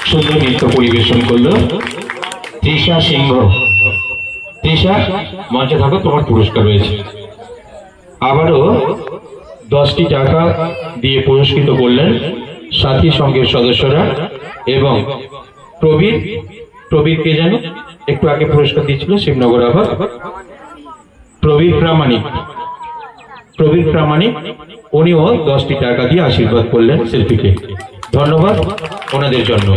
সুন্দর নৃত্য পরিবেশন করলো তৃষা সিংহ। তৃষা, মঞ্চে থাকো, তোমার পুরস্কার রয়েছে। আবারও 10টি টাকা দিয়ে পুরস্কৃত করলেন সাথী সংঘের সদস্যরা এবং প্রবীর। প্রবীরকে জানো, একটু আগে পুরস্কার দিয়েছিল শিবনগর আবার। প্রবীর প্রামাণিক, প্রবীর প্রামাণিক উনিও 10টি টাকা দিয়ে আশীর্বাদ করলেন শিল্পীকে। ধন্যবাদ ওনাদের জন্য।